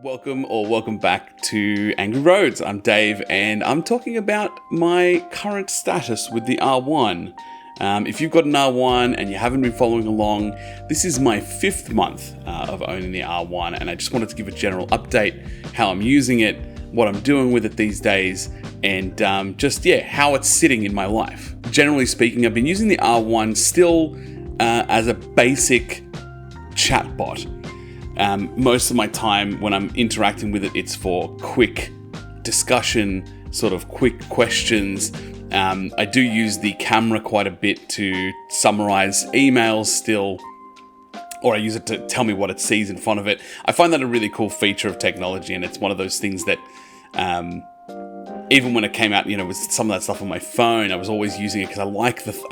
Welcome back to Angry Roads. I'm Dave, and I'm talking about my current status with the R1. If you've got an R1 and you haven't been following along, this is my 5th month of owning the R1, and I just wanted to give a general update, how I'm using it, what I'm doing with it these days, and how it's sitting in my life. Generally speaking, I've been using the R1 still as a basic chatbot. Most of my time when I'm interacting with it, it's for quick discussion, sort of quick questions. I do use the camera quite a bit to summarize emails still, or I use it to tell me what it sees in front of it. I find that a really cool feature of technology, and it's one of those things that even when it came out, with some of that stuff on my phone, I was always using it because I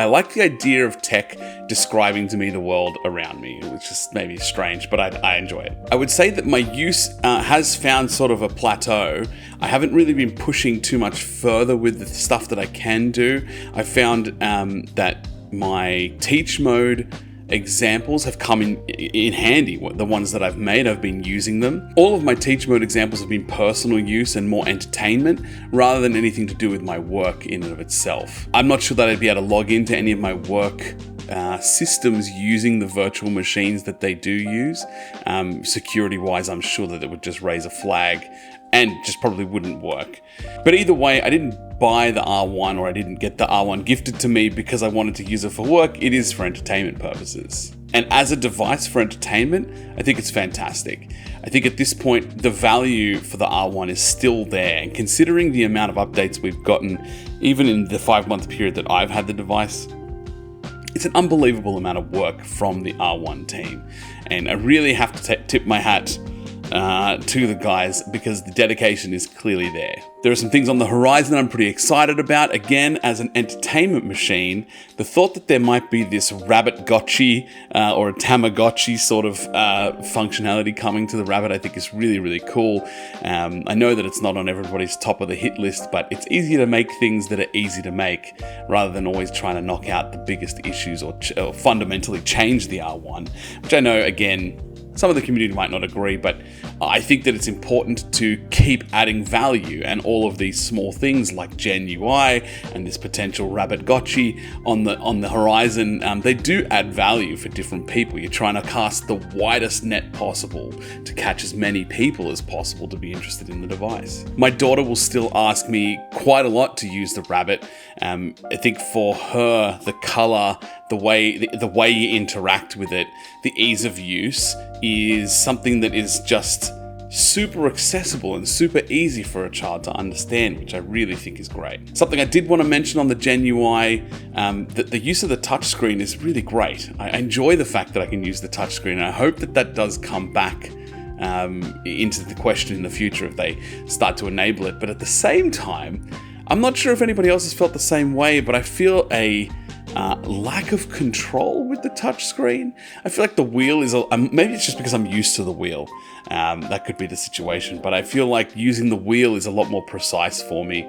like the idea of tech describing to me the world around me, which is maybe strange, but I enjoy it. I would say that my use has found sort of a plateau. I haven't really been pushing too much further with the stuff that I can do. I found that my teach mode examples have come in handy. The ones that I've made, I've been using them. All of my teach mode examples have been personal use and more entertainment rather than anything to do with my work in and of itself. I'm not sure that I'd be able to log into any of my work systems using the virtual machines that they do use. Security wise, I'm sure that it would just raise a flag and just probably wouldn't work. But either way, I didn't buy the R1, or I didn't get the R1 gifted to me because I wanted to use it for work. It is for entertainment purposes. And as a device for entertainment, I think it's fantastic. I think at this point, the value for the R1 is still there. And considering the amount of updates we've gotten, even in the 5-month period that I've had the device, it's an unbelievable amount of work from the R1 team. And I really have to tip my hat to the guys, because the dedication is clearly there. There are some things on the horizon that I'm pretty excited about. Again, as an entertainment machine, the thought that there might be this rabbit gotchi or a Tamagotchi sort of functionality coming to the rabbit, I think is really, really cool. I know that it's not on everybody's top of the hit list, but it's easier to make things that are easy to make rather than always trying to knock out the biggest issues or fundamentally change the R1, which I know, again, some of the community might not agree, but I think that it's important to keep adding value, and all of these small things like Gen UI and this potential rabbit gotchi on the horizon, they do add value for different people. You're trying to cast the widest net possible to catch as many people as possible to be interested in the device. My daughter will still ask me quite a lot to use the rabbit. I think for her, the color, the way you interact with it, the ease of use is something that is just super accessible and super easy for a child to understand, which I really think is great. Something I did want to mention on the Gen UI, that the use of the touchscreen is really great. I enjoy the fact that I can use the touchscreen, and I hope that does come back into the question in the future if they start to enable it. But at the same time, I'm not sure if anybody else has felt the same way, but I feel a lack of control with the touchscreen. I feel like the wheel is, maybe it's just because I'm used to the wheel. That could be the situation, but I feel like using the wheel is a lot more precise for me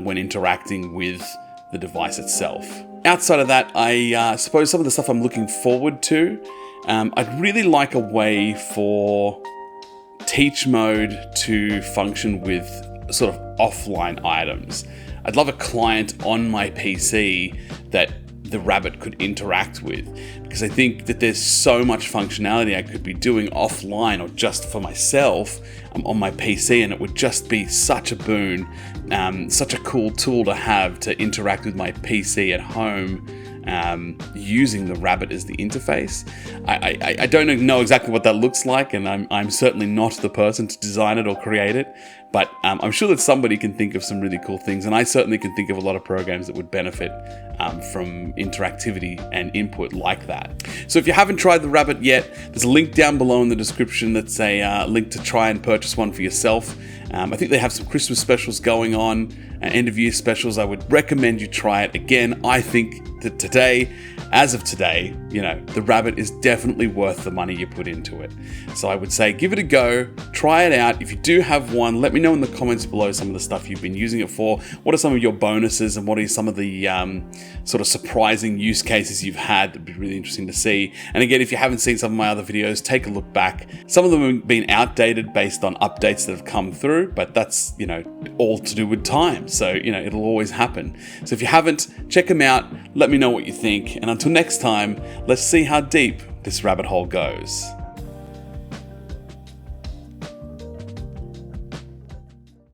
when interacting with the device itself. Outside of that, I suppose some of the stuff I'm looking forward to, I'd really like a way for teach mode to function with sort of offline items. I'd love a client on my PC that the rabbit could interact with, because I think that there's so much functionality I could be doing offline or just for myself on my PC, and it would just be such a boon, such a cool tool to have to interact with my PC at home, using the rabbit as the interface. I don't know exactly what that looks like, and I'm certainly not the person to design it or create it, but I'm sure that somebody can think of some really cool things, and I certainly can think of a lot of programs that would benefit from interactivity and input like that. So if you haven't tried the rabbit yet, there's a link down below in the description that's a link to try and purchase one for yourself. I think they have some Christmas specials going on, end of year specials. I would recommend you try it. Again, I think that today as of today, you know, the Rabbit is definitely worth the money you put into it. So I would say give it a go, try it out. If you do have one, let me know in the comments below some of the stuff you've been using it for. What are some of your bonuses and what are some of the sort of surprising use cases you've had? That'd be really interesting to see. And again, if you haven't seen some of my other videos, take a look back. Some of them have been outdated based on updates that have come through, but that's, you know, all to do with time. So, you know, it'll always happen. So if you haven't, check them out. Let me know what you think. And until next time, let's see how deep this rabbit hole goes.